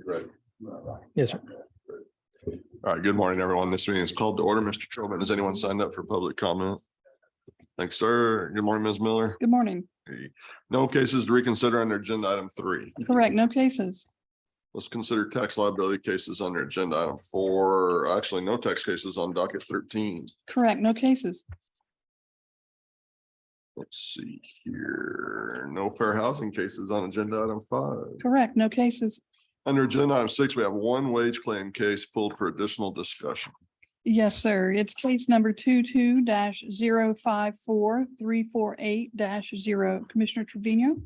Right. Yes, sir. All right. Good morning, everyone. This meeting is called to order. Mr. Trillman, has anyone signed up for public comment? Thanks, sir. Good morning, Ms. Miller. Good morning. No cases to reconsider under agenda item 3. Correct. No cases. Let's consider tax liability cases under agenda item 4. Actually, no tax cases on docket 13. Correct. No cases. Let's see here. No fair housing cases on agenda item 5. Correct. No cases. Under agenda item 6, we have one wage claim case pulled for additional discussion. Yes, sir. It's case number 22-054348-0. Commissioner Trevino.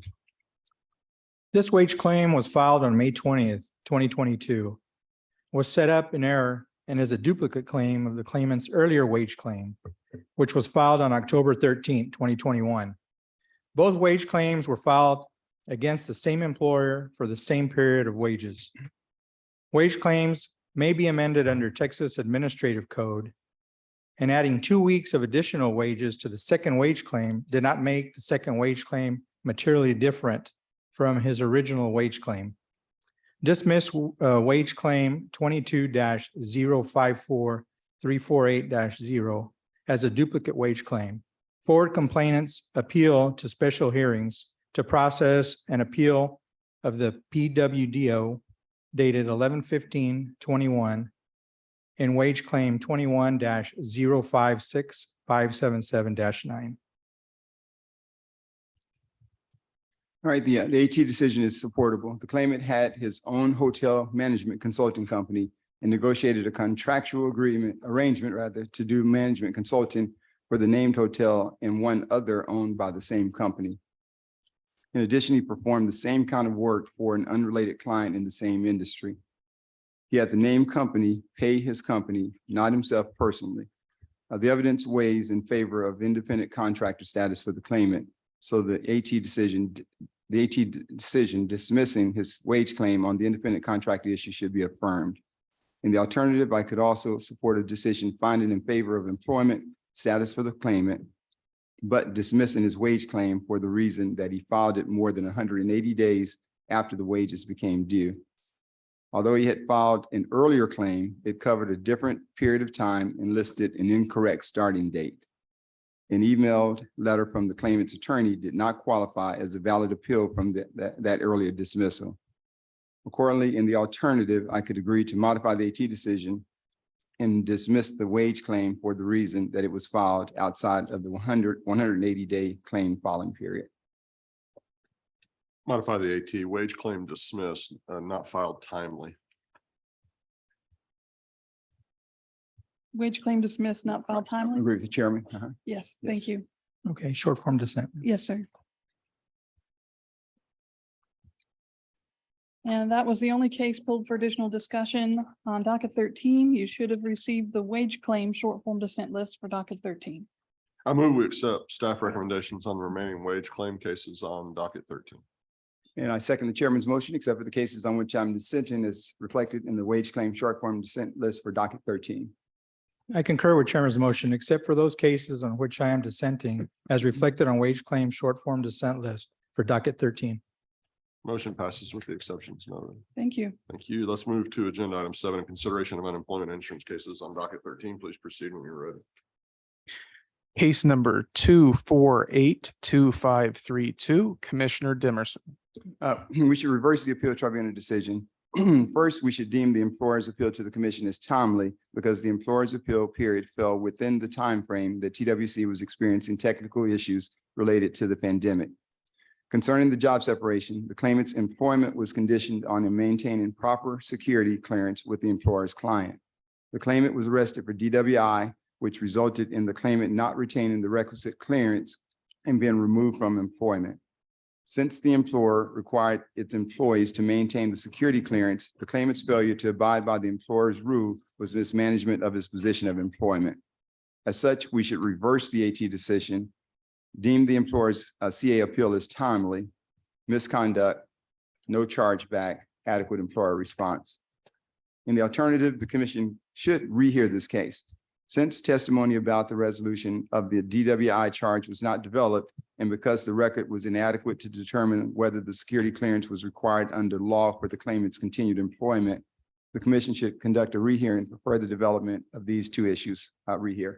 This wage claim was filed on May 20th, 2022. Was set up in error and is a duplicate claim of the claimant's earlier wage claim, which was filed on October 13th, 2021. Both wage claims were filed against the same employer for the same period of wages. Wage claims may be amended under Texas Administrative Code, and adding 2 weeks of additional wages to the second wage claim did not make the second wage claim materially different from his original wage claim. Dismiss wage claim 22-054348-0 as a duplicate wage claim. Forward complainants appeal to special hearings to process an appeal of the PWDO dated 11/15/21 in wage claim 21-056577-9. All right, the AT decision is supportable. The claimant had his own hotel management consulting company and negotiated a contractual arrangement to do management consulting for the named hotel and one other owned by the same company. In addition, he performed the same kind of work for an unrelated client in the same industry. He had the named company pay his company, not himself personally. The evidence weighs in favor of independent contractor status for the claimant. So the AT decision dismissing his wage claim on the independent contractor issue should be affirmed. In the alternative, I could also support a decision finding in favor of employment status for the claimant, but dismissing his wage claim for the reason that he filed it more than 180 days after the wages became due. Although he had filed an earlier claim, it covered a different period of time and listed an incorrect starting date. An emailed letter from the claimant's attorney did not qualify as a valid appeal from that earlier dismissal. Accordingly, in the alternative, I could agree to modify the AT decision and dismiss the wage claim for the reason that it was filed outside of the 180-day claim filing period. Modify the AT wage claim dismissed, not filed timely. Wage claim dismissed, not filed I timely. agree with the chairman. Yes, Yes. thank you. Okay, short form dissent. Yes, sir. And that was the only case pulled for additional discussion on docket 13. You should have received the wage claim short form dissent list for docket 13. I move we accept staff recommendations on the remaining wage claim cases on docket 13. And I second the chairman's motion, except for the cases on which I'm dissenting as reflected in the wage claim short form dissent list for docket 13. I concur with Chairman's motion, except for those cases on which I am dissenting as reflected on wage claim short form dissent list for docket 13. Motion passes with the exceptions noted. Thank you. Thank you. Let's move to agenda item 7, consideration of unemployment insurance cases on docket 13. Please proceed when you're ready. Case number 2482532, Commissioner Dimerson. We should reverse the appeal tribunal decision. First, we should deem the employer's appeal to the commission as timely because the employer's appeal period fell within the time frame that TWC was experiencing technical issues related to the pandemic. Concerning the job separation, the claimant's employment was conditioned on him maintaining proper security clearance with the employer's client. The claimant was arrested for DWI, which resulted in the claimant not retaining the requisite clearance and being removed from employment. Since the employer required its employees to maintain the security clearance, the claimant's failure to abide by the employer's rule was mismanagement of his position of employment. As such, we should reverse the AT decision, deem the employer's CA appeal as timely, misconduct, no chargeback, adequate employer response. In the alternative, the commission should rehear this case. Since testimony about the resolution of the DWI charge was not developed, and because the record was inadequate to determine whether the security clearance was required under law for the claimant's continued employment, the commission should conduct a rehearing for further development of these two issues. Rehear.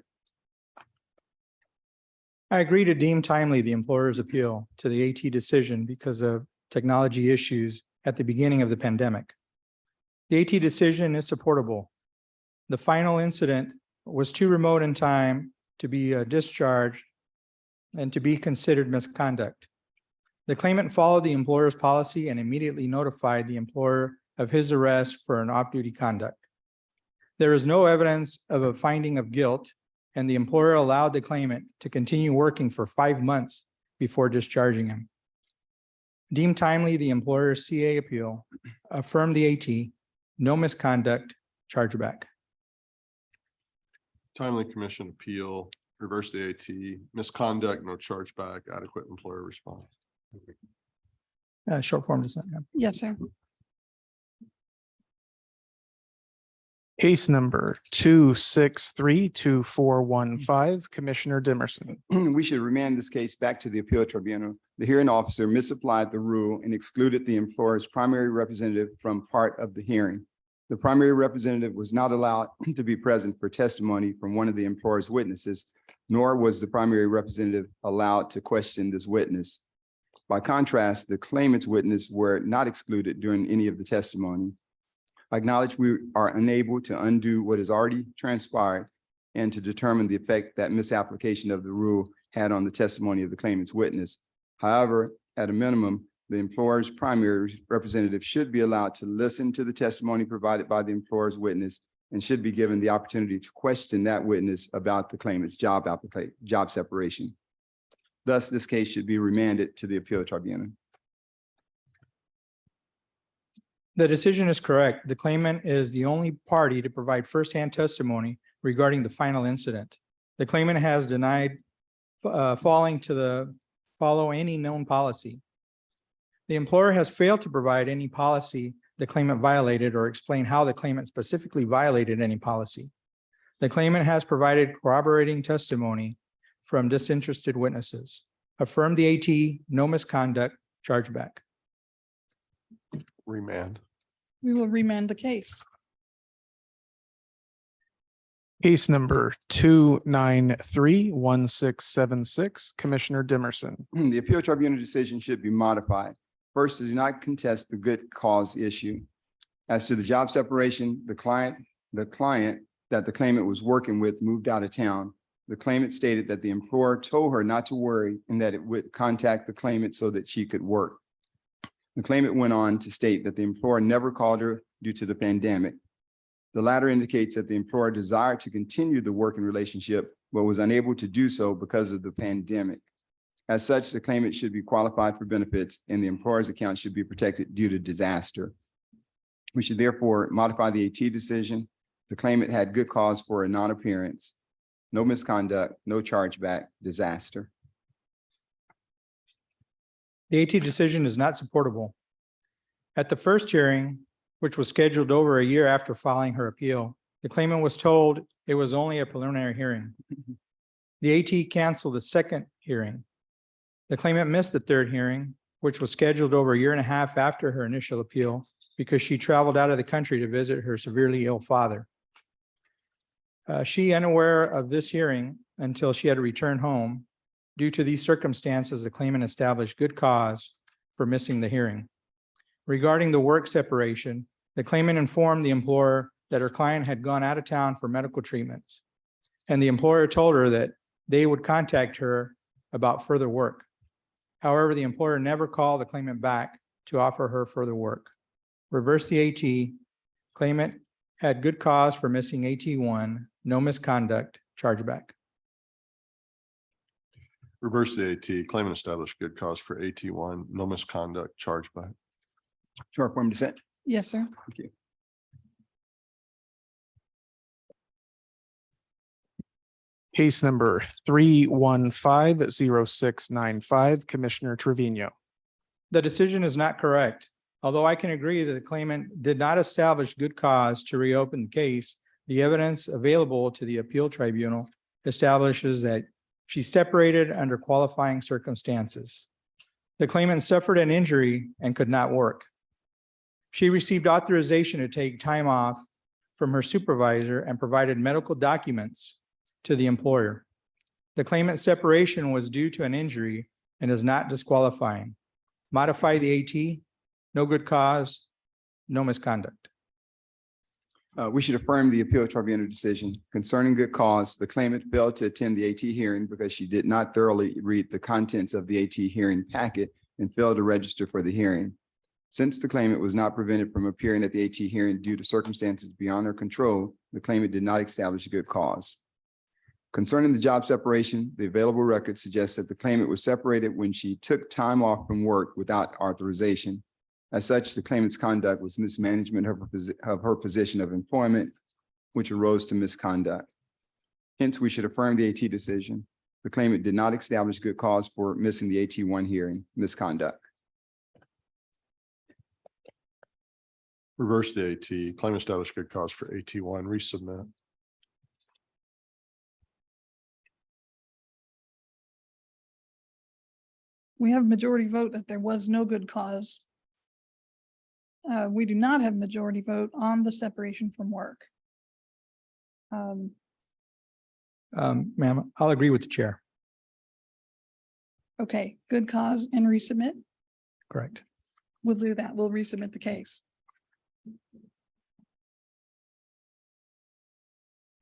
I agree to deem timely the employer's appeal to the AT decision because of technology issues at the beginning of the pandemic. The AT decision is supportable. The final incident was too remote in time to be discharged and to be considered misconduct. The claimant followed the employer's policy and immediately notified the employer of his arrest for an off-duty conduct. There is no evidence of a finding of guilt, and the employer allowed the claimant to continue working for 5 months before discharging him. Deemed timely the employer's CA appeal, affirm the AT, no misconduct, chargeback. Timely commission appeal, reverse the AT, misconduct, no chargeback, adequate employer response. Short form dissent. Yeah. Yes, sir. Case number 2632415, Commissioner Dimerson. We should remand this case back to the appeal tribunal. The hearing officer misapplied the rule and excluded the employer's primary representative from part of the hearing. The primary representative was not allowed to be present for testimony from one of the employer's witnesses, nor was the primary representative allowed to question this witness. By contrast, the claimant's witness were not excluded during any of the testimony. I acknowledge we are unable to undo what has already transpired and to determine the effect that misapplication of the rule had on the testimony of the claimant's witness. However, at a minimum, the employer's primary representative should be allowed to listen to the testimony provided by the employer's witness and should be given the opportunity to question that witness about the claimant's job separation. Thus, this case should be remanded to the appeal tribunal. The decision is correct. The claimant is the only party to provide firsthand testimony regarding the final incident. The claimant has denied follow any known policy. The employer has failed to provide any policy the claimant violated or explain how the claimant specifically violated any policy. The claimant has provided corroborating testimony from disinterested witnesses. Affirm the AT, no misconduct, chargeback. Remand. We will remand the case. Case number 2931676, Commissioner Dimerson. The appeal tribunal decision should be modified. First, to do not contest the good cause issue. As to the job separation, the client that the claimant was working with moved out of town. The claimant stated that the employer told her not to worry and that it would contact the claimant so that she could work. The claimant went on to state that the employer never called her due to the pandemic. The latter indicates that the employer desired to continue the working relationship, but was unable to do so because of the pandemic. As such, the claimant should be qualified for benefits and the employer's account should be protected due to disaster. We should therefore modify the AT decision. The claimant had good cause for a non-appearance, no misconduct, no chargeback, disaster. The AT decision is not supportable. At the first hearing, which was scheduled over a year after filing her appeal, the claimant was told it was only a preliminary hearing. The AT canceled the second hearing. The claimant missed the third hearing, which was scheduled over a year and a half after her initial appeal because she traveled out of the country to visit her severely ill father. She unaware of this hearing until she had to return home. Due to these circumstances, the claimant established good cause for missing the hearing. Regarding the work separation, the claimant informed the employer that her client had gone out of town for medical treatments, and the employer told her that they would contact her about further work. However, the employer never called the claimant back to offer her further work. Reverse the AT. Claimant had good cause for missing AT1, no misconduct, chargeback. Reverse the AT, claimant established good cause for AT1, no misconduct, chargeback. Short form dissent. Yes, sir. Thank you. Case number 3150695, Commissioner Trevino. The decision is not correct. Although I can agree that the claimant did not establish good cause to reopen the case, the evidence available to the appeal tribunal establishes that she separated under qualifying circumstances. The claimant suffered an injury and could not work. She received authorization to take time off from her supervisor and provided medical documents to the employer. The claimant's separation was due to an injury and is not disqualifying. Modify the AT, no good cause, no misconduct. We should affirm the appeal tribunal decision concerning good cause. The claimant failed to attend the AT hearing because she did not thoroughly read the contents of the AT hearing packet and failed to register for the hearing. Since the claimant was not prevented from appearing at the AT hearing due to circumstances beyond her control, the claimant did not establish a good cause. Concerning the job separation, the available record suggests that the claimant was separated when she took time off from work without authorization. As such, the claimant's conduct was mismanagement of her position of employment, which arose to misconduct. Hence, we should affirm the AT decision. The claimant did not establish good cause for missing the AT1 hearing, misconduct. Reverse the AT, claim established good cause for AT1, resubmit. We have majority vote that there was no good cause. We do not have majority vote on the separation from work. Ma'am, I'll agree with the chair. Okay, good cause and resubmit. Correct. We'll do that. We'll resubmit the case.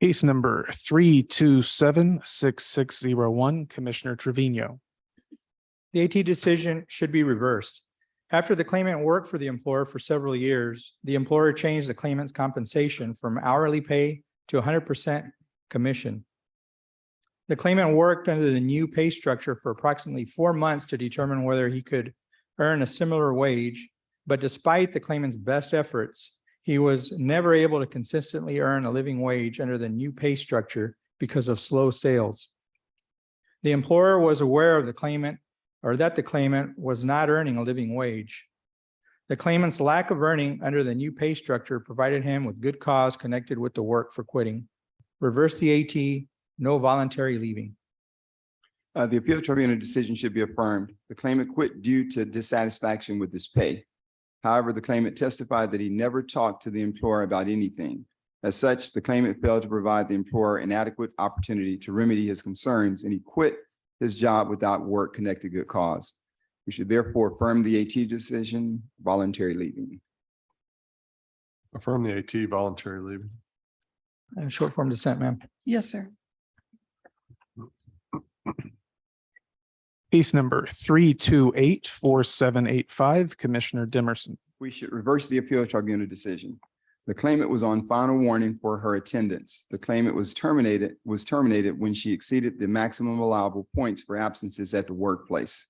Case number 3276601, Commissioner Trevino. The AT decision should be reversed. After the claimant worked for the employer for several years, the employer changed the claimant's compensation from hourly pay to 100% commission. The claimant worked under the new pay structure for approximately 4 months to determine whether he could earn a similar wage, but despite the claimant's best efforts, he was never able to consistently earn a living wage under the new pay structure because of slow sales. The employer was aware of the claimant that the claimant was not earning a living wage. The claimant's lack of earning under the new pay structure provided him with good cause connected with the work for quitting. Reverse the AT, no voluntary leaving. The appeal tribunal decision should be affirmed. The claimant quit due to dissatisfaction with his pay. However, the claimant testified that he never talked to the employer about anything. As such, the claimant failed to provide the employer an adequate opportunity to remedy his concerns, and he quit his job without work-connected good cause. We should therefore affirm the AT decision, voluntary leaving. Affirm the AT, voluntary leaving. Short form dissent, ma'am. Yes, sir. Case number 3284785, Commissioner Dimerson. We should reverse the appeal tribunal decision. The claimant was on final warning for her attendance. The claimant was terminated when she exceeded the maximum allowable points for absences at the workplace.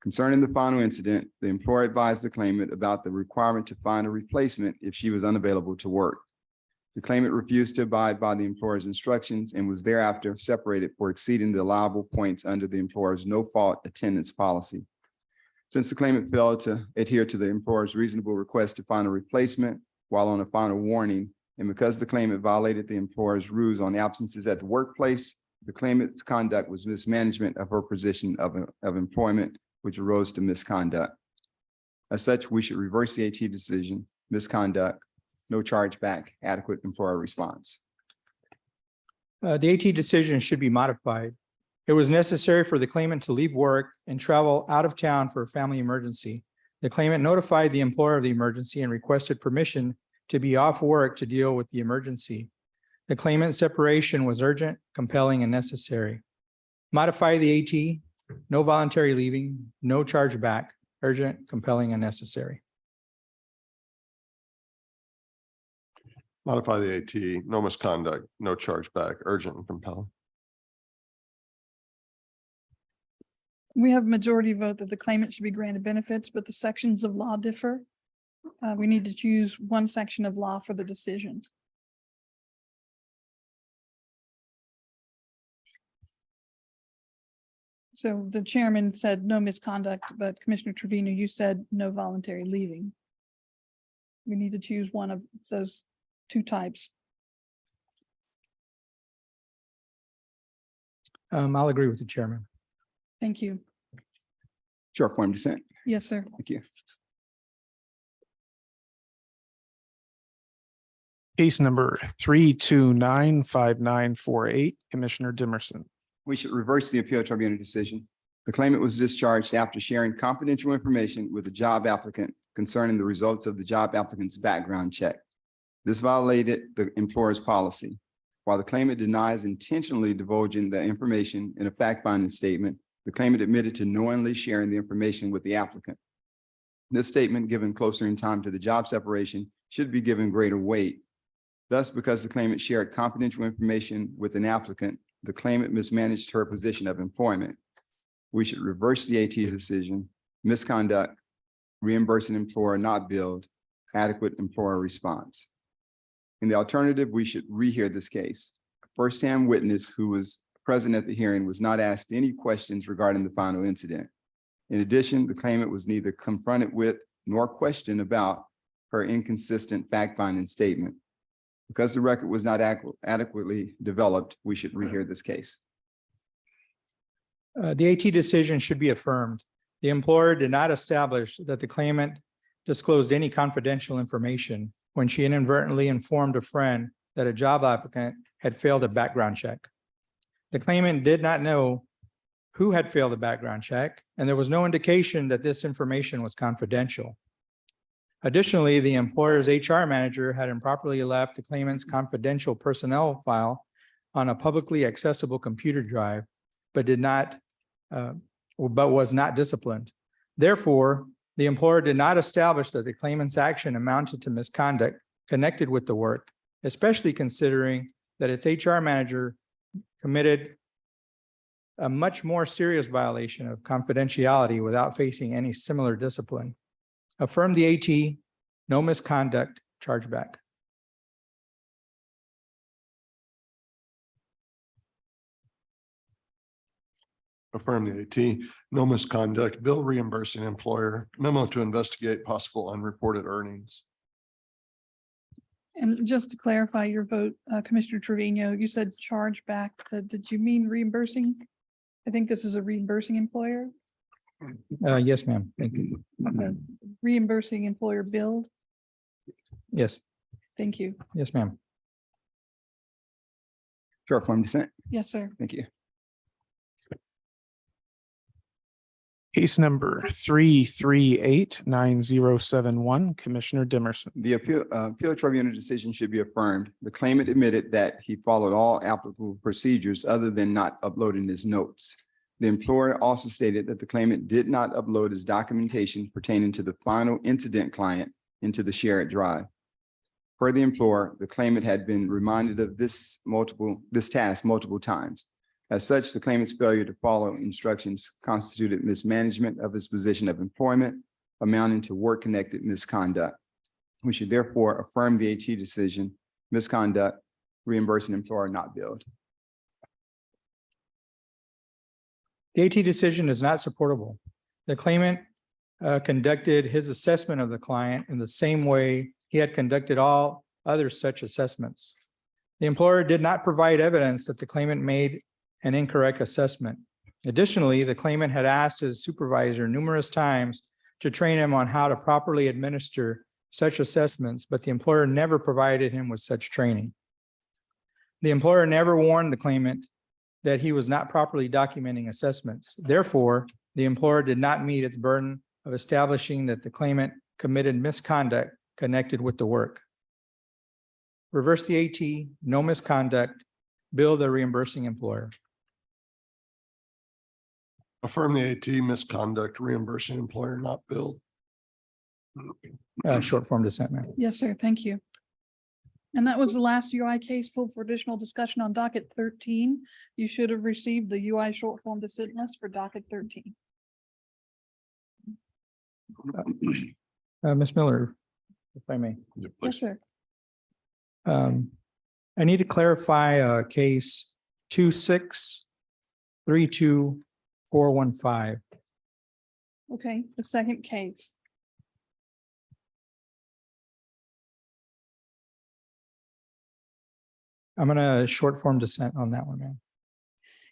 Concerning the final incident, the employer advised the claimant about the requirement to find a replacement if she was unavailable to work. The claimant refused to abide by the employer's instructions and was thereafter separated for exceeding the allowable points under the employer's no-fault attendance policy. Since the claimant failed to adhere to the employer's reasonable request to find a replacement while on a final warning, and because the claimant violated the employer's rules on absences at the workplace, the claimant's conduct was mismanagement of her position of employment, which arose to misconduct. As such, we should reverse the AT decision, misconduct, no chargeback, adequate employer response. The AT decision should be modified. It was necessary for the claimant to leave work and travel out of town for a family emergency. The claimant notified the employer of the emergency and requested permission to be off work to deal with the emergency. The claimant's separation was urgent, compelling, and necessary. Modify the AT, no voluntary leaving, no chargeback, urgent, compelling, and necessary. Modify the AT, no misconduct, no chargeback, urgent and compelling. We have majority vote that the claimant should be granted benefits, but the sections of law differ. We need to choose one section of law for the decision. So the chairman said no misconduct, but Commissioner Trevino, you said no voluntary leaving. We need to choose one of those two types. I'll agree with the chairman. Thank you. Short form dissent. Yes, sir. Thank you. Case number 3295948, Commissioner Dimerson. We should reverse the appeal tribunal decision. The claimant was discharged after sharing confidential information with a job applicant concerning the results of the job applicant's background check. This violated the employer's policy. While the claimant denies intentionally divulging the information in a fact-finding statement, the claimant admitted to knowingly sharing the information with the applicant. This statement, given closer in time to the job separation, should be given greater weight. Thus, because the claimant shared confidential information with an applicant, the claimant mismanaged her position of employment. We should reverse the AT decision, misconduct, reimbursing employer not billed, adequate employer response. In the alternative, we should rehear this case. A first-hand witness who was present at the hearing was not asked any questions regarding the final incident. In addition, the claimant was neither confronted with nor questioned about her inconsistent fact-finding statement. Because the record was not adequately developed, we should rehear this case. The AT decision should be affirmed. The employer did not establish that the claimant disclosed any confidential information when she inadvertently informed a friend that a job applicant had failed a background check. The claimant did not know who had failed the background check, and there was no indication that this information was confidential. Additionally, the employer's HR manager had improperly left the claimant's confidential personnel file on a publicly accessible computer drive, but was not disciplined. Therefore, the employer did not establish that the claimant's action amounted to misconduct connected with the work, especially considering that its HR manager committed a much more serious violation of confidentiality without facing any similar discipline. Affirm the AT, no misconduct, chargeback. Affirm the AT, no misconduct, bill reimbursing employer, memo to investigate possible unreported earnings. And just to clarify your vote, Commissioner Trevino, you said chargeback. Did you mean reimbursing? I think this is a reimbursing employer. Yes, ma'am. Thank you. Okay. Reimbursing employer billed. Yes, Thank you. yes, ma'am. Short form dissent. Yes, sir. Thank you. Case number 3389071, Commissioner Dimerson. The appeal tribunal decision should be affirmed. The claimant admitted that he followed all applicable procedures other than not uploading his notes. The employer also stated that the claimant did not upload his documentation pertaining to the final incident client into the shared drive. Per the employer, the claimant had been reminded of this task multiple times. As such, the claimant's failure to follow instructions constituted mismanagement of his position of employment, amounting to work-connected misconduct. We should therefore affirm the AT decision, misconduct, reimbursing employer not billed. The AT decision is not supportable. The claimant conducted his assessment of the client in the same way he had conducted all other such assessments. The employer did not provide evidence that the claimant made an incorrect assessment. Additionally, the claimant had asked his supervisor numerous times to train him on how to properly administer such assessments, but the employer never provided him with such training. The employer never warned the claimant that he was not properly documenting assessments. Therefore, the employer did not meet its burden of establishing that the claimant committed misconduct connected with the work. Reverse the AT, no misconduct, bill the reimbursing employer. Affirm the AT, misconduct, reimbursing employer not billed. Short form dissent, ma'am. Yes, sir. Thank you. And that was the last UI case pulled for additional discussion on docket 13. You should have received the UI short form dissent list for docket 13. Ms. Miller, if I may. Yes, sir. I need to clarify case 2632 415. Okay, the second case. I'm gonna short form dissent on that one, man.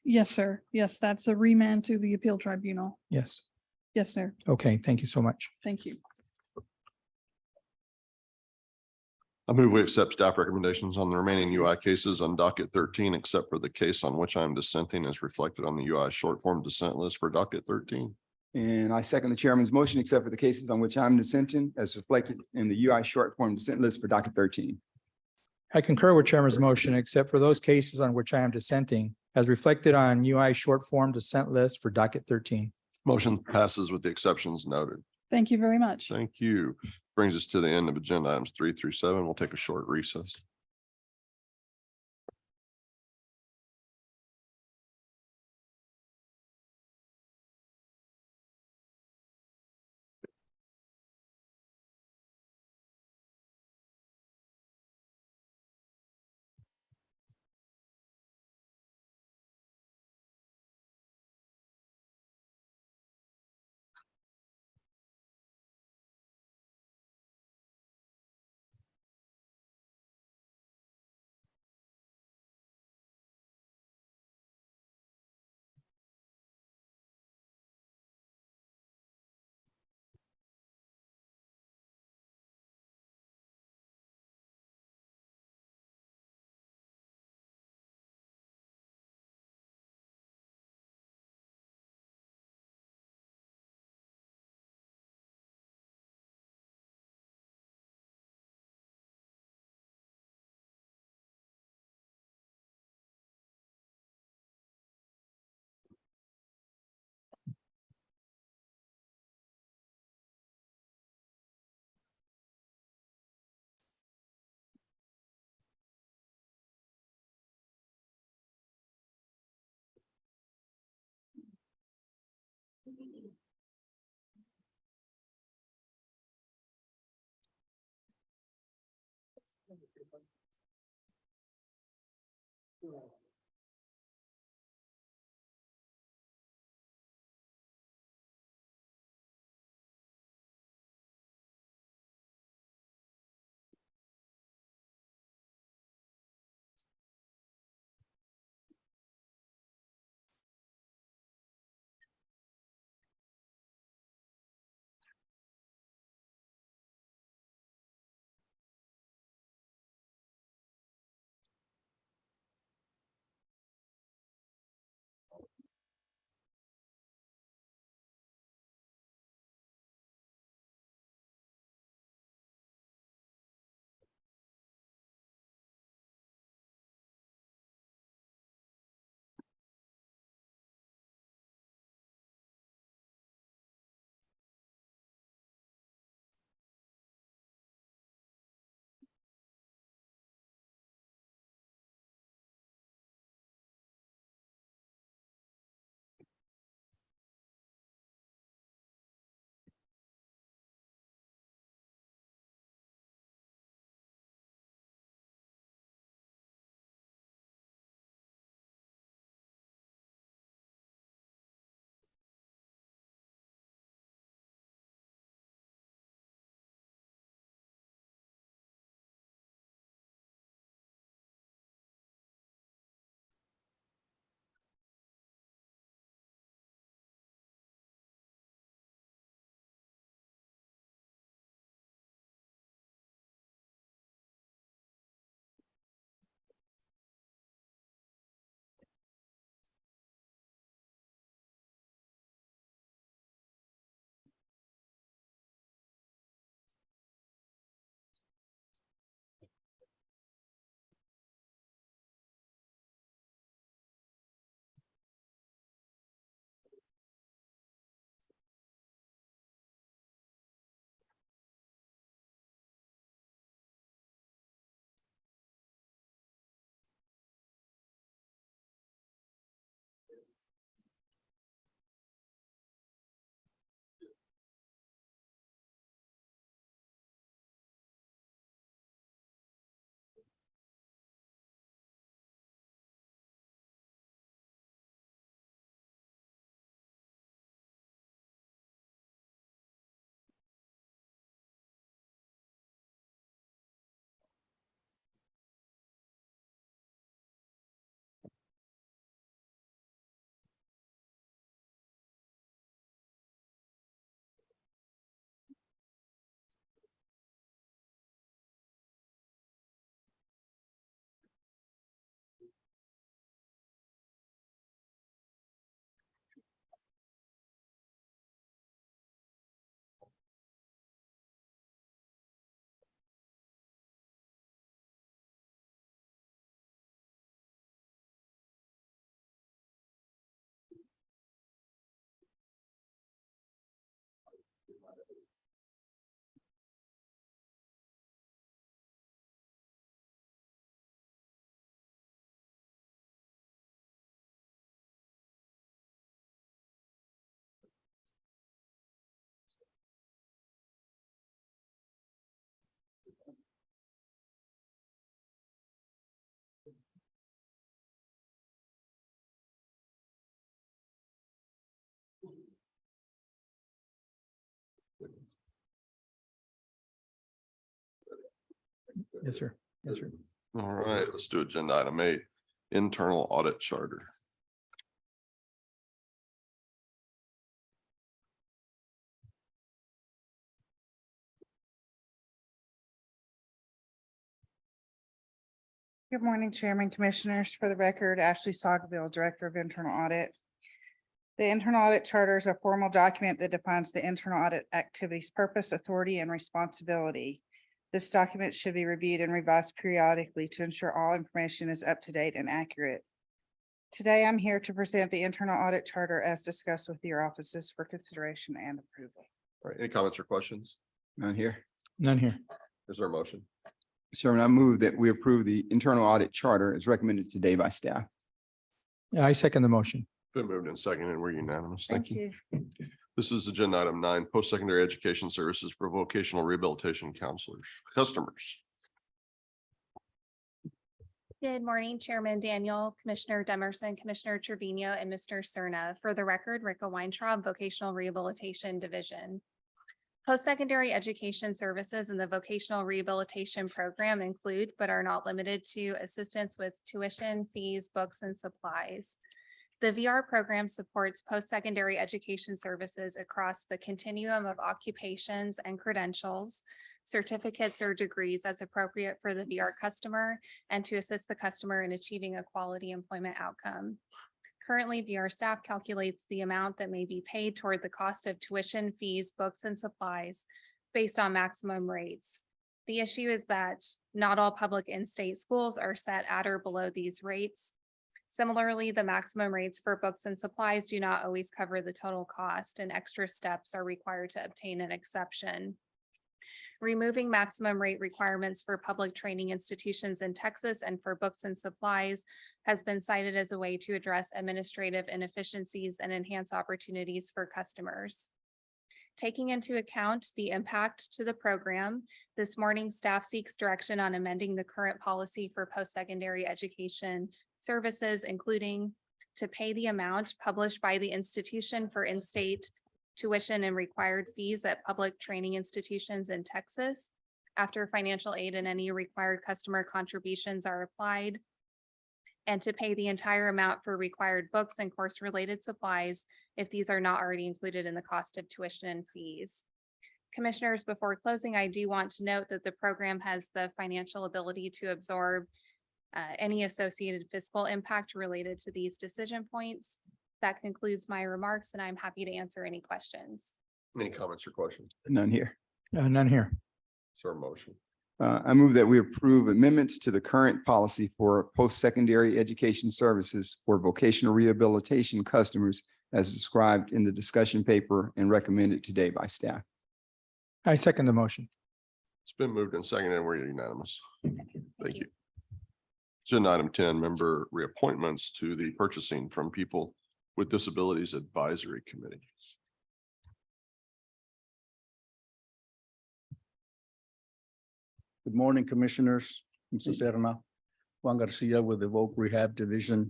Yes, sir. Yes, that's a remand to the appeal tribunal. Yes. Yes, sir. Okay, thank you so much. Thank you. I move we accept staff recommendations on the remaining UI cases on docket 13, except for the case on which I'm dissenting as reflected on the UI short form dissent list for docket 13. And I second the chairman's motion, except for the cases on which I'm dissenting as reflected in the UI short form dissent list for docket 13. I concur with Chairman's motion, except for those cases on which I am dissenting, as reflected on UI short form dissent list for docket 13. Motion passes with the exceptions noted. Thank you very much. Thank you. Brings us to the end of agenda items 3 through 7. We'll take a short recess. Yes, sir. Yes, sir. All right, let's do agenda item 8, internal audit charter. Good morning, Chairman, Commissioners. For the record, Ashley Soggville, Director of Internal Audit. The Internal Audit Charter is a formal document that defines the internal audit activity's purpose, authority, and responsibility. This document should be reviewed and revised periodically to ensure all information is up to date and accurate. Today, I'm here to present the Internal Audit Charter as discussed with your offices for consideration and approval. All right, any comments or questions? None here. None here. Is there a motion? Chairman, I move that we approve the internal audit charter as recommended today by staff. I second the motion. Been moved and seconded. We're unanimous. Thank you. you. This is agenda item 9, post-secondary education services for vocational rehabilitation counselors, customers. Good morning, Chairman Daniel, Commissioner Demerson, Commissioner Trevino, and Mr. Cerna. For the record, Rika Weintraub, Vocational Rehabilitation Division. Post-secondary education services in the vocational rehabilitation program include, but are not limited to, assistance with tuition, fees, books, and supplies. The VR program supports post-secondary education services across the continuum of occupations and credentials, certificates or degrees as appropriate for the VR customer, and to assist the customer in achieving a quality employment outcome. Currently, VR staff calculates the amount that may be paid toward the cost of tuition, fees, books, and supplies based on maximum rates. The issue is that not all public in-state schools are set at or below these rates. Similarly, the maximum rates for books and supplies do not always cover the total cost, and extra steps are required to obtain an exception. Removing maximum rate requirements for public training institutions in Texas and for books and supplies has been cited as a way to address administrative inefficiencies and enhance opportunities for customers. Taking into account the impact to the program, this morning staff seeks direction on amending the current policy for post-secondary education services, including to pay the amount published by the institution for in-state tuition and required fees at public training institutions in Texas after financial aid and any required customer contributions are applied, and to pay the entire amount for required books and course-related supplies if these are not already included in the cost of tuition and fees. Commissioners, before closing, I do want to note that the program has the financial ability to absorb any associated fiscal impact related to these decision points. That concludes my remarks, and I'm happy to answer any questions. Any comments or questions? None here. None here. Is there a motion? I move that we approve amendments to the current policy for post-secondary education services for vocational rehabilitation customers as described in the discussion paper and recommended today by staff. I second the motion. It's been moved and seconded. We're unanimous. Thank you. Agenda item 10, member reappointments to the Purchasing from People with Disabilities Advisory Committee. Good morning, Commissioners. Mr. Serna, Juan Garcia with the Voc Rehab Division.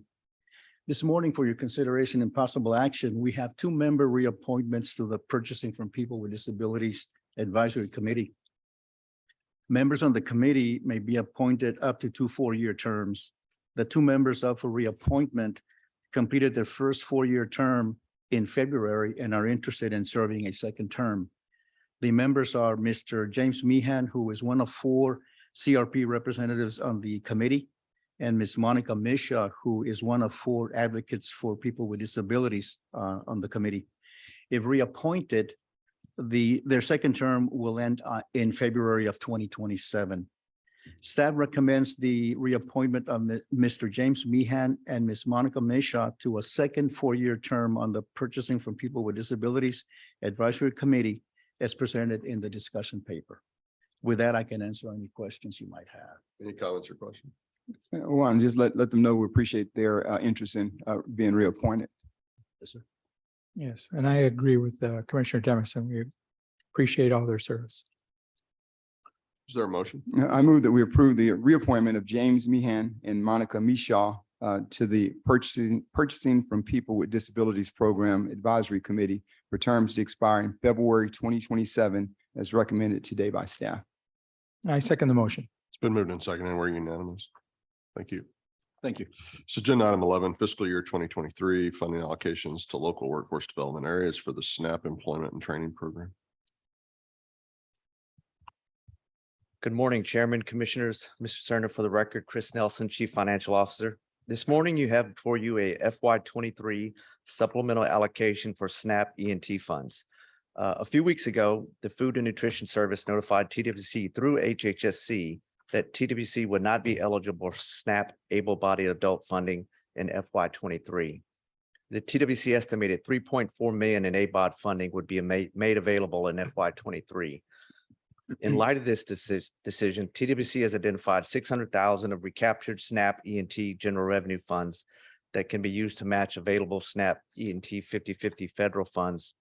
This morning, for your consideration and possible action, we have 2 member reappointments to the Purchasing from People with Disabilities Advisory Committee. Members on the committee may be appointed up to 2 4-year terms. The 2 members up for reappointment completed their first 4-year term in February and are interested in serving a second term. The members are Mr. James Meehan, who is one of 4 CRP representatives on the committee, and Ms. Monica Misha, who is one of 4 advocates for people with disabilities on the committee. If reappointed, their second term will end in February of 2027. Staff recommends the reappointment of Mr. James Meehan and Ms. Monica Misha to a second 4-year term on the Purchasing from People with Disabilities Advisory Committee as presented in the discussion paper. With that, I can answer any questions you might have. Any comments or questions? Juan, just let them know we appreciate their interest in being reappointed. Yes, sir. Yes, and I agree with Commissioner Demerson. We appreciate all their service. Is there a motion? I move that we approve the reappointment of James Meehan and Monica Misha to the Purchasing from People with Disabilities Program Advisory Committee for terms to expire in February 2027 as recommended today by staff. I second the motion. It's Been moved and seconded. We're unanimous. Thank you. Thank you. So agenda item 11, fiscal year 2023 funding allocations to local workforce development areas for the SNAP employment and training program. Good morning, Chairman, Commissioners, Mr. Cerner, for the record, Chris Nelson, Chief Financial Officer. This morning, you have before you a FY 23 supplemental allocation for SNAP E&T funds. A few weeks ago, the Food and Nutrition Service notified TWC through HHSC that TWC would not be eligible for SNAP able-bodied adult funding in FY 23. The TWC estimated 3.4 million in ABOD funding would be made available in FY 23. In light of this decision, TWC has identified 600,000 of recaptured SNAP E&T general revenue funds that can be used to match available SNAP E&T 50/50 federal funds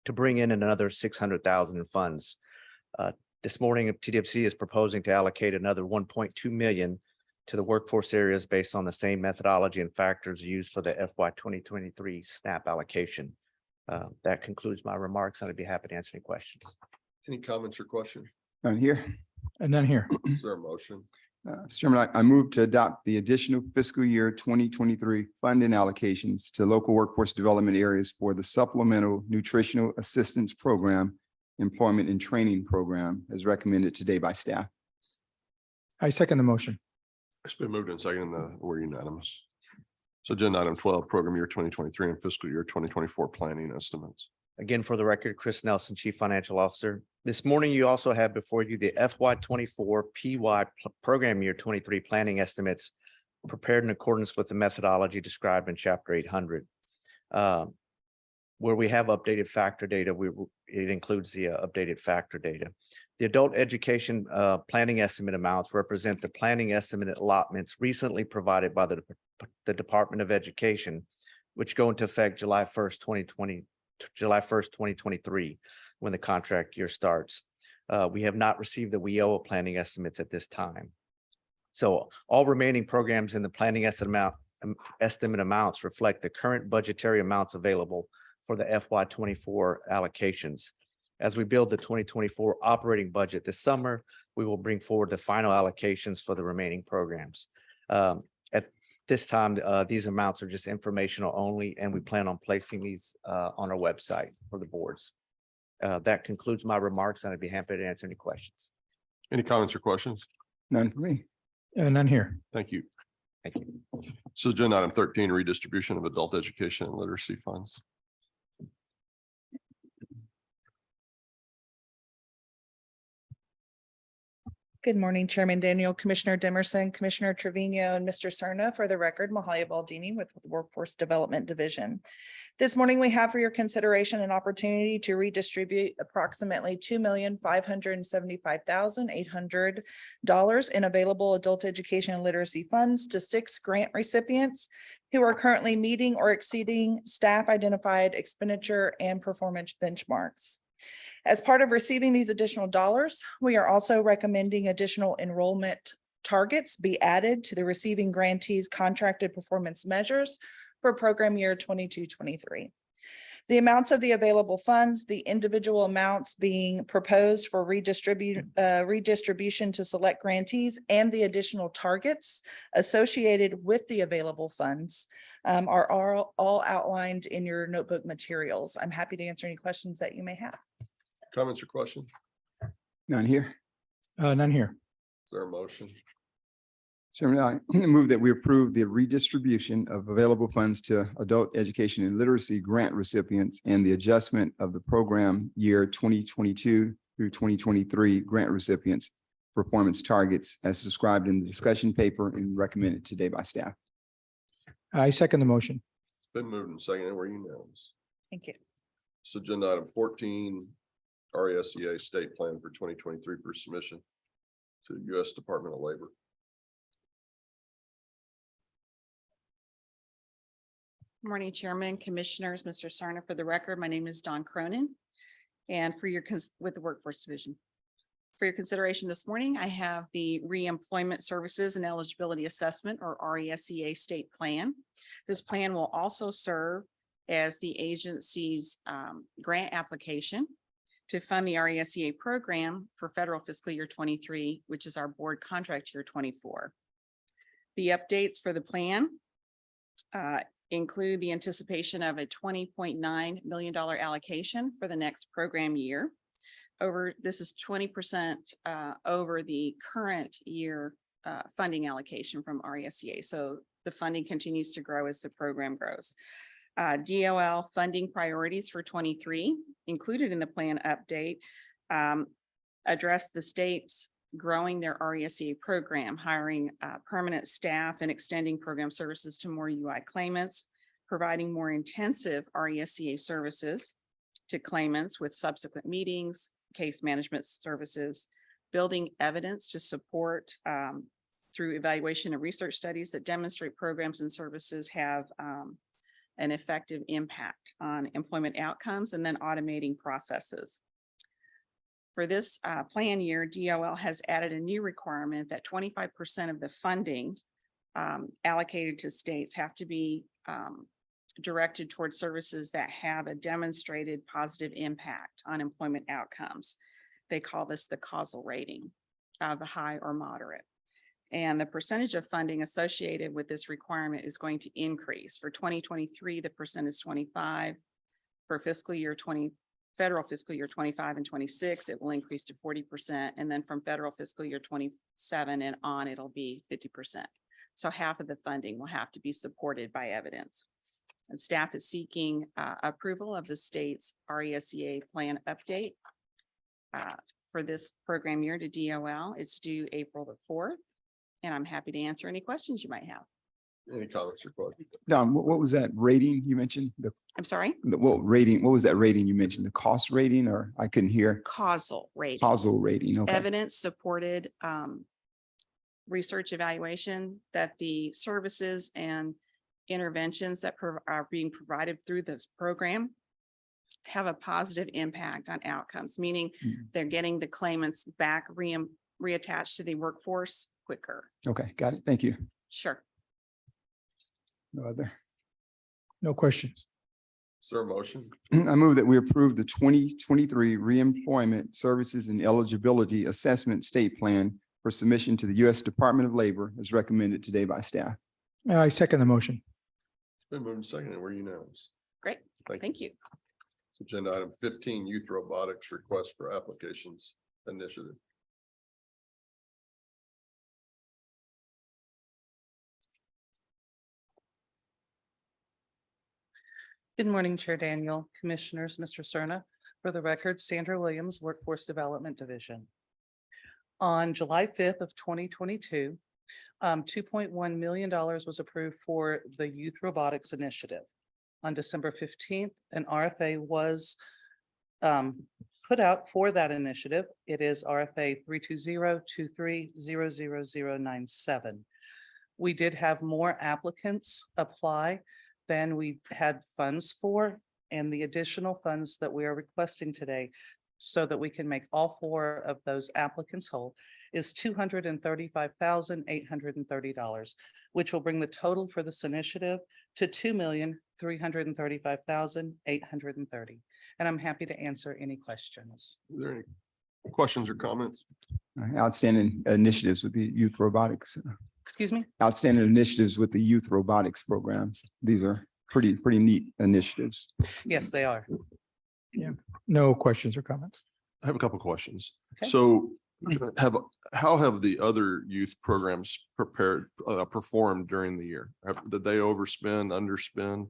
to bring in another 600,000 in funds. This morning, TWC is proposing to allocate another 1.2 million to the workforce areas based on the same methodology and factors used for the FY 2023 SNAP allocation. That concludes my remarks, and I'd be happy to answer any questions. Any comments or questions? None here. And then here. Is there a motion? Mr. Chairman, I move to adopt the additional fiscal year 2023 funding allocations to local workforce development areas for the Supplemental Nutritional Assistance Program, Employment and Training Program as recommended today by staff. I second the motion. It's been moved and seconded. We're unanimous. So agenda item 12, program year 2023 and fiscal year 2024 planning estimates. Again, for the record, Chris Nelson, Chief Financial Officer. This morning, you also have before you the FY 24 PY program year 23 planning estimates prepared in accordance with the methodology described in Chapter 800. Where we have updated factor data, it includes the updated factor data. The adult education planning estimate amounts represent the planning estimate allotments recently provided by the Department of Education, which go into effect July 1st, 2023, when the contract year starts. We have not received the WIOA planning estimates at this time. So all remaining programs in the planning estimate amounts reflect the current budgetary amounts available for the FY 24 allocations. As we build the 2024 operating budget this summer, we will bring forward the final allocations for the remaining programs. At this time, these amounts are just informational only, and we plan on placing these on our website for the boards. That concludes my remarks, and I'd be happy to answer any questions. Any comments or questions? None for me. And then here. Thank you. Thank you. So agenda item 13, redistribution of adult education and literacy funds. Good morning, Chairman Daniel, Commissioner Dimerson, Commissioner Trevino, and Mr. Serna. For the record, Mahalia Baldini with the Workforce Development Division. This morning, we have for your consideration an opportunity to redistribute approximately $2,575,800 in available adult education and literacy funds to 6 grant recipients who are currently meeting or exceeding staff identified expenditure and performance benchmarks. As part of receiving these additional dollars, we are also recommending additional enrollment targets be added to the receiving grantees' contracted performance measures for program year 22-23. The amounts of the available funds, the individual amounts being proposed for redistribution to select grantees, and the additional targets associated with the available funds are all outlined in your notebook materials. I'm happy to answer any questions that you may have. Comments or questions? None here. None here. Is there a motion? Chairman, I move that we approve the redistribution of available funds to adult education and literacy grant recipients and the adjustment of the program year 2022 through 2023 grant recipients' performance targets as described in the discussion paper and recommended today by staff. I second the motion. It's been moved and seconded. We're unanimous. Thank you. So agenda item 14, RESEA state plan for 2023 for submission to U.S. Department of Labor. Morning, Chairman, Commissioners, Mr. Sarna. For the record, my name is Dawn Cronin, and for your with the Workforce Division. For your consideration this morning, I have the Reemployment Services and Eligibility Assessment, or RESEA state plan. This plan will also serve as the agency's grant application to fund the RESEA program for federal fiscal year 23, which is our board contract year 24. The updates for the plan include the anticipation of a $20.9 million allocation for the next program year. This is 20% over the current year funding allocation from RESEA. So the funding continues to grow as the program grows. DOL funding priorities for 23 included in the plan update address the states growing their RESEA program, hiring permanent staff and extending program services to more UI claimants, providing more intensive RESEA services to claimants with subsequent meetings, case management services, building evidence to support through evaluation and research studies that demonstrate programs and services have an effective impact on employment outcomes, and then automating processes. For this plan year, DOL has added a new requirement that 25% of the funding allocated to states have to be directed towards services that have a demonstrated positive impact on employment outcomes. They call this the causal rating of high or moderate. And the percentage of funding associated with this requirement is going to increase. For 2023, the percent is 25. For federal fiscal year 25 and 26, it will increase to 40%. And then from federal fiscal year 27 and on, it'll be 50%. So half of the funding will have to be supported by evidence. And staff is seeking approval of the state's RESEA plan update for this program year to DOL. It's due April the 4th. And I'm happy to answer any questions you might have. Any comments or questions? Don, what was that rating you mentioned? I'm sorry, What was that rating you mentioned? The cost rating, or I couldn't hear? causal rating. Causal rating, okay. Evidence supported research evaluation that the services and interventions that are being provided through this program have a positive impact on outcomes, meaning they're getting the claimants back reattached to the workforce quicker. Okay, got it. Thank you. Sure. No other. No questions. Is there a motion? I move that we approve the 2023 Reemployment Services and Eligibility Assessment State Plan for submission to the U.S. Department of Labor as recommended today by staff. I second the motion. It's been moved and seconded. We're unanimous. Great. Thank you. It's agenda item 15, youth robotics request for applications initiative. Good morning, Chair Daniel, Commissioners, Mr. Cerna. For the record, Sandra Williams, Workforce Development Division. On July 5th of 2022, $2.1 million was approved for the Youth Robotics Initiative. On December 15th, an RFA was put out for that initiative. It is RFA 320-23-00097. We did have more applicants apply than we had funds for, and the additional funds that we are requesting today so that we can make all 4 of those applicants whole is $235,830, which will bring the total for this initiative to $2,335,830. And I'm happy to answer any questions. Are there any questions or comments? Outstanding initiatives with the youth robotics. Excuse me? Outstanding initiatives with the youth robotics programs. These are pretty neat initiatives. Yes, they are. No questions or comments. I have a couple questions. Okay. So how have the other youth programs performed during the year? Did they overspend, underspend?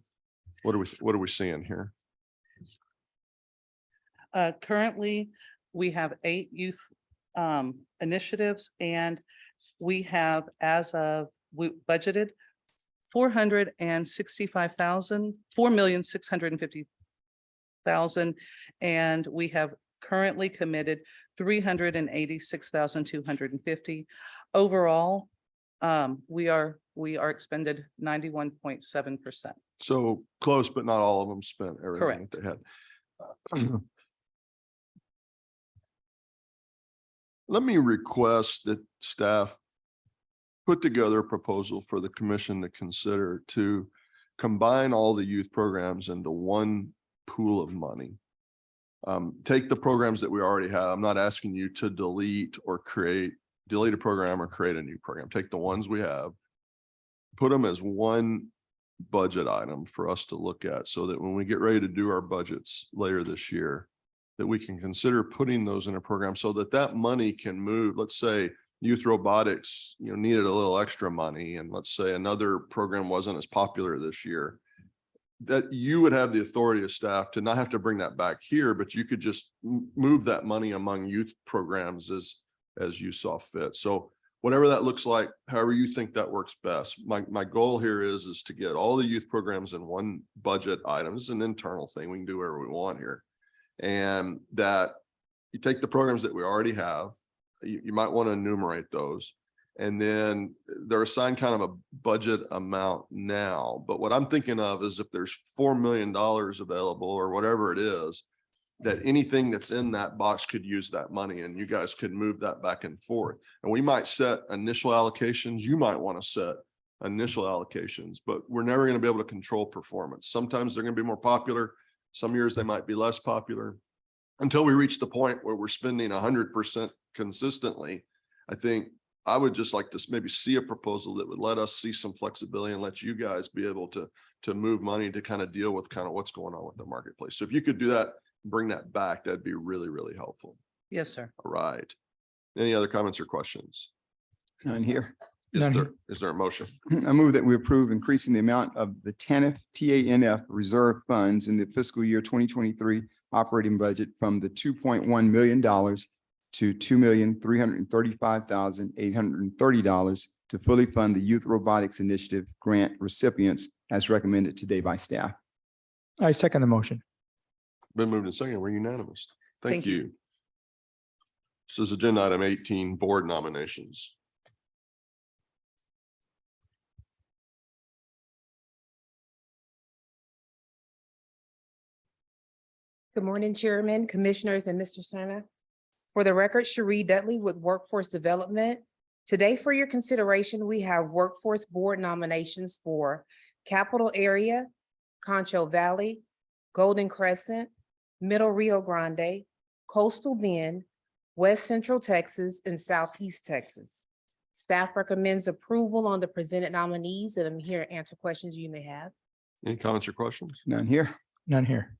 What are we seeing here? Currently, we have 8 youth initiatives, and we have, we budgeted $4,650,000, and we have currently committed $386,250. Overall, we are expended 91.7%. So close, but not all of them spent everything that they had. Let me request that staff put together a proposal for the commission to consider to combine all the youth programs into one pool of money. Take the programs that we already have. I'm not asking you to delete a program or create a new program. Take the ones we have, put them as one budget item for us to look at so that when we get ready to do our budgets later this year, that we can consider putting those in a program so that that money can move. Let's say youth robotics, needed a little extra money, and let's say another program wasn't as popular this year, that you would have the authority of staff to not have to bring that back here, but you could just move that money among youth programs as you saw fit. So whatever that looks like, however you think that works best. My goal here is to get all the youth programs in one budget item. This is an internal thing. We can do whatever we want here. And that you take the programs that we already have, you might want to enumerate those. And then they're assigned kind of a budget amount now. But what I'm thinking of is if there's $4 million available or whatever it is, that anything that's in that box could use that money and you guys could move that back and forth. And we might set initial allocations. You might want to set initial allocations, but we're never going to be able to control performance. Sometimes they're going to be more popular. Some years they might be less popular until we reach the point where we're spending 100% consistently. I think I would just like to maybe see a proposal that would let us see some flexibility and let you guys be able to move money to kind of deal with kind of what's going on with the marketplace. So if you could do that, bring that back, that'd be really, really helpful. Yes, sir. All right. Any other comments or questions? None here. Is there a motion? I move that we approve increasing the amount of the TANF reserve funds in the fiscal year 2023 operating budget from the $2.1 million to $2,335,830 to fully fund the Youth Robotics Initiative grant recipients as recommended today by staff. I second the motion. Been moved and seconded. We're unanimous. Thank Thank you. you. This is agenda item 18, board nominations. Good morning, Chairman, Commissioners, and Mr. Cerna. For the record, Cherie Dudley with Workforce Development. Today, for your consideration, we have Workforce Board nominations for Capital Area, Concho Valley, Golden Crescent, Middle Rio Grande, Coastal Bend, West Central Texas, and Southeast Texas. Staff recommends approval on the presented nominees, and I'm here to answer questions you may have. Any comments or questions? None here. None here.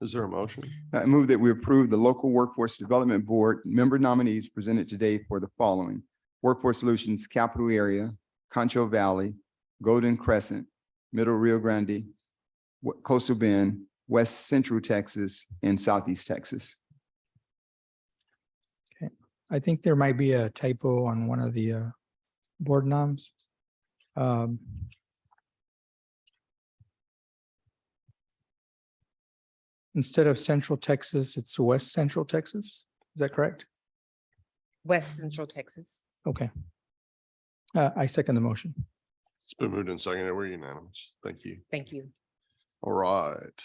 Is there a motion? I move that we approve the local Workforce Development Board member nominees presented today for the following: Workforce Solutions Capital Area, Concho Valley, Golden Crescent, Middle Rio Grande, Coastal Bend, West Central Texas, and Southeast Texas. I think there might be a typo on one of the board noms. Instead of Central Texas, it's West Central Texas. Is that correct? West Central Texas. Okay. I second the motion. It's been moved and seconded. We're unanimous. Thank you. Thank you. All right.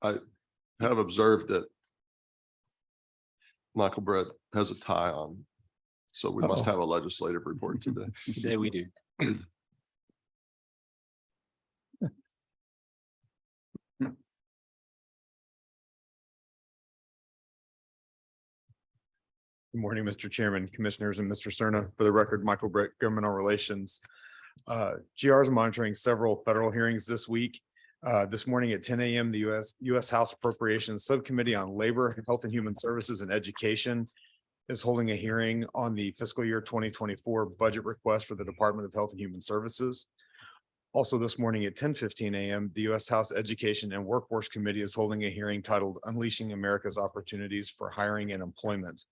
I have observed that Michael Brett has a tie on, so we must Uh-oh. have a legislative report today. Today we do. Good morning, Mr. Chairman, Commissioners, and Mr. Cerna. For the record, Michael Brett, Governmental Relations. GR is monitoring several federal hearings this week. This morning at 10 a.m., the U.S. House Appropriations Subcommittee on Labor, Health and Human Services and Education is holding a hearing on the fiscal year 2024 budget request for the Department of Health and Human Services. Also this morning at 10:15 a.m., the U.S. House Education and Workforce Committee is holding a hearing titled Unleashing America's Opportunities for Hiring and Employment.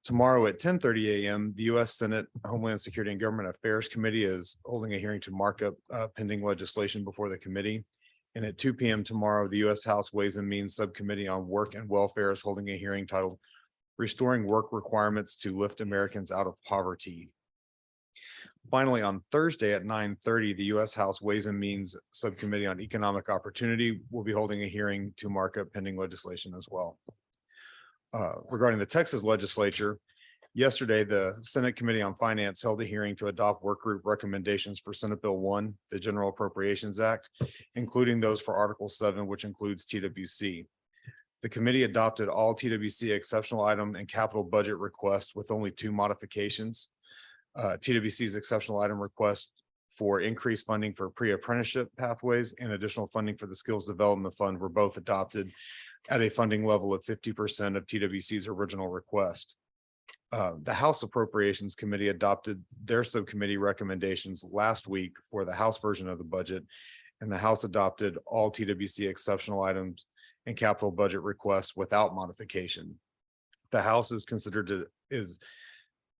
Tomorrow at 10:30 a.m., the U.S. Senate Homeland Security and Government Affairs Committee is holding a hearing to mark up pending legislation before the committee. And at 2 p.m. tomorrow, the U.S. House Ways and Means Subcommittee on Work and Welfare is holding a hearing titled Restoring Work Requirements to Lift Americans Out of Poverty. Finally, on Thursday at 9:30, the U.S. House Ways and Means Subcommittee on Economic Opportunity will be holding a hearing to mark up pending legislation as well. Regarding the Texas legislature, Yesterday, the Senate Committee on Finance held a hearing to adopt work group recommendations for Senate Bill 1, the General Appropriations Act, including those for Article 7, which includes TWC. The committee adopted all TWC exceptional item and capital budget requests with only 2 modifications. TWC's exceptional item request for increased funding for pre-apprenticeship pathways and additional funding for the Skills Development Fund were both adopted at a funding level of 50% of TWC's original request. The House Appropriations Committee adopted their subcommittee recommendations last week for the House version of the budget, and the House adopted all TWC exceptional items and capital budget requests without modification. The House is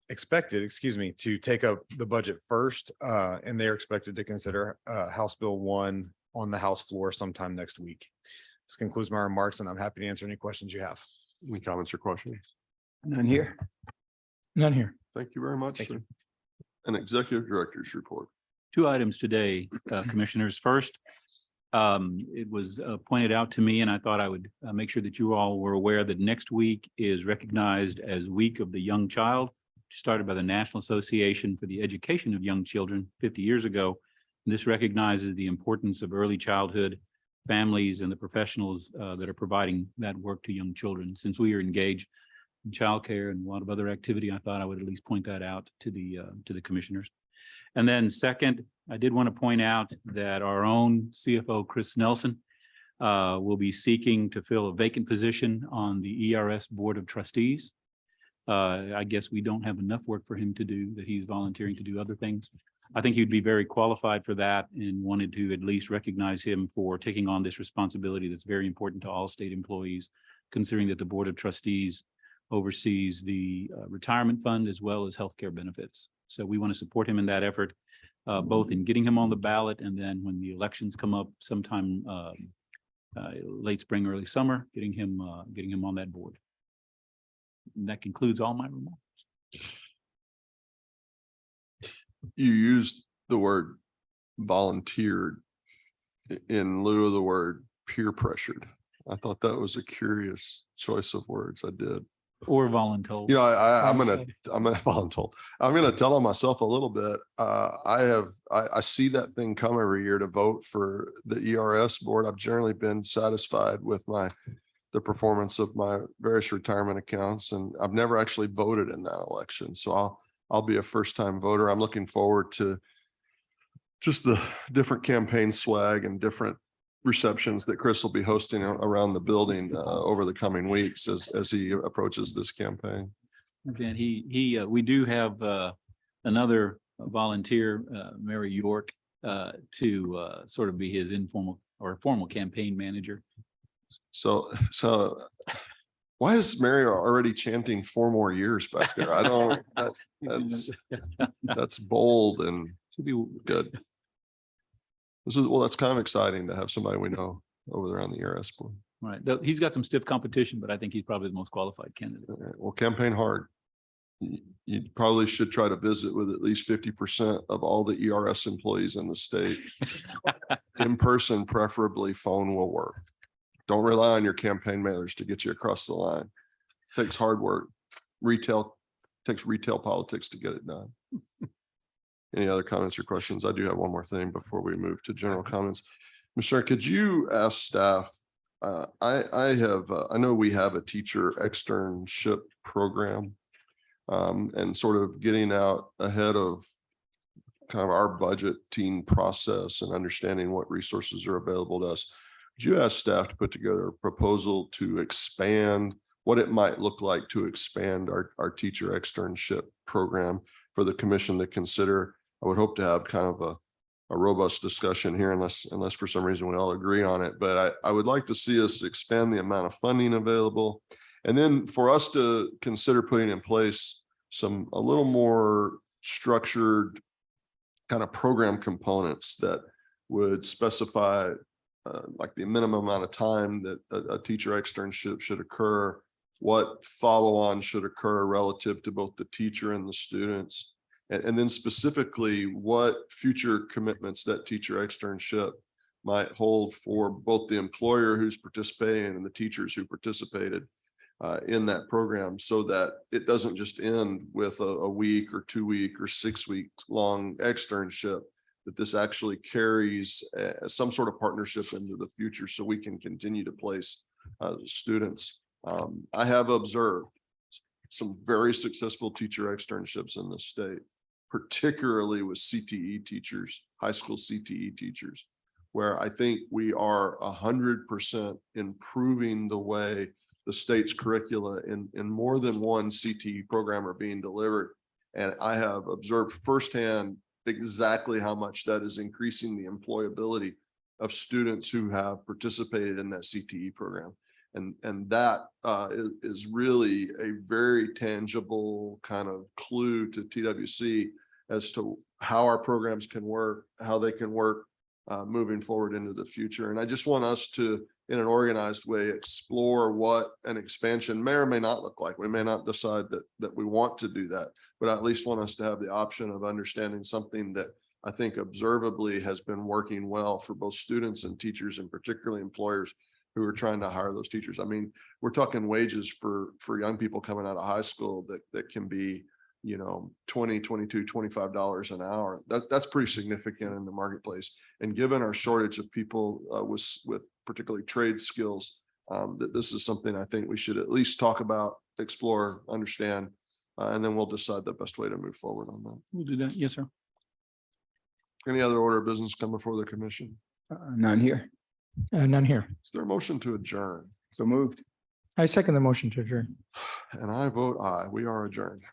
expected to take up the budget first, and they're expected to consider House Bill 1 on the House floor sometime next week. This concludes my remarks, and I'm happy to answer any questions you have. Any comments or questions? None here. None here. Thank you very much. Thank you. sir. An executive director's report. 2 items today, Commissioners. First, it was pointed out to me, and I thought I would make sure that you all were aware that next week is recognized as Week of the Young Child, started by the National Association for the Education of Young Children 50 years ago. This recognizes the importance of early childhood, families, and the professionals that are providing that work to young children. Since we are engaged in childcare and a lot of other activity, I thought I would at least point that out to the commissioners. And then second, I did want to point out that our own CFO, Chris Nelson, will be seeking to fill a vacant position on the ERS Board of Trustees. I guess we don't have enough work for him to do, that he's volunteering to do other things. I think he'd be very qualified for that, and wanted to at least recognize him for taking on this responsibility that's very important to all state employees, considering that the Board of Trustees oversees the retirement fund as well as healthcare benefits. So we want to support him in that effort, both in getting him on the ballot, and then when the elections come up sometime late spring, early summer, getting him on that board. And that concludes all my remarks. You used the word volunteered in lieu of the word peer pressured. I thought that was a curious choice of words. I did. Or voluntold. You know, I'm gonna voluntold. I'm gonna tell on myself a little bit. I see that thing come every year to vote for the ERS board. I've generally been satisfied with the performance of my various retirement accounts, and I've never actually voted in that election. So I'll be a first-time voter. I'm looking forward to just the different campaign swag and different receptions that Chris will be hosting around the building over the coming weeks as he approaches this campaign. And we do have another volunteer, Mary York, to sort of be his informal or formal campaign manager. So why is Mary already chanting 4 more years back there? I don't, that's bold and Should be good. That's kind of exciting to have somebody we know over there on the ERS board. right. Though he's got some stiff competition, but I think he's probably the most qualified candidate. All right, well, campaign hard. You probably should try to visit with at least 50% of all the ERS employees in the state. In person, preferably. Phone will work. Don't rely on your campaign mailers to get you across the line. Takes hard work. Takes retail politics to get it done. Any other comments or questions? I do have one more thing before we move to general comments. Mr. Could you ask staff? I know we have a teacher externship program, and sort of getting out ahead of kind of our budgeting process and understanding what resources are available to us. Would you ask staff to put together a proposal to expand what it might look like to expand our teacher externship program for the commission to consider? I would hope to have kind of a robust discussion here unless for some reason we all agree on it. But I would like to see us expand the amount of funding available. And then for us to consider putting in place a little more structured kind of program components that would specify like the minimum amount of time that a teacher externship should occur, what follow-on should occur relative to both the teacher and the students, and then specifically what future commitments that teacher externship might hold for both the employer who's participating and the teachers who participated. in that program so that it doesn't just end with a week or 2 week or 6 week long externship, that this actually carries some sort of partnership into the future so we can continue to place students. I have observed some very successful teacher externships in the state, particularly with CTE teachers, high school CTE teachers, where I think we are 100% improving the way the state's curricula in more than one CTE program are being delivered. And I have observed firsthand exactly how much that is increasing the employability of students who have participated in that CTE program. And that is really a very tangible kind of clue to TWC as to how our programs can work, how they can work moving forward into the future. And I just want us to, in an organized way, explore what an expansion may or may not look like. We may not decide that we want to do that, but I at least want us to have the option of understanding something that I think observably has been working well for both students and teachers, and particularly employers who are trying to hire those teachers. I mean, we're talking wages for young people coming out of high school that can be, you know, $20, $22, $25 an hour. That's pretty significant in the marketplace. And given our shortage of people with particularly trade skills, that this is something I think we should at least talk about, explore, understand, and then we'll decide the best way to move forward on that. We'll do that. Yes, sir. Any other order of business come before the commission? None here. None here. Is there a motion to adjourn? So moved. I second the motion to adjourn. And I vote aye. We are adjourned.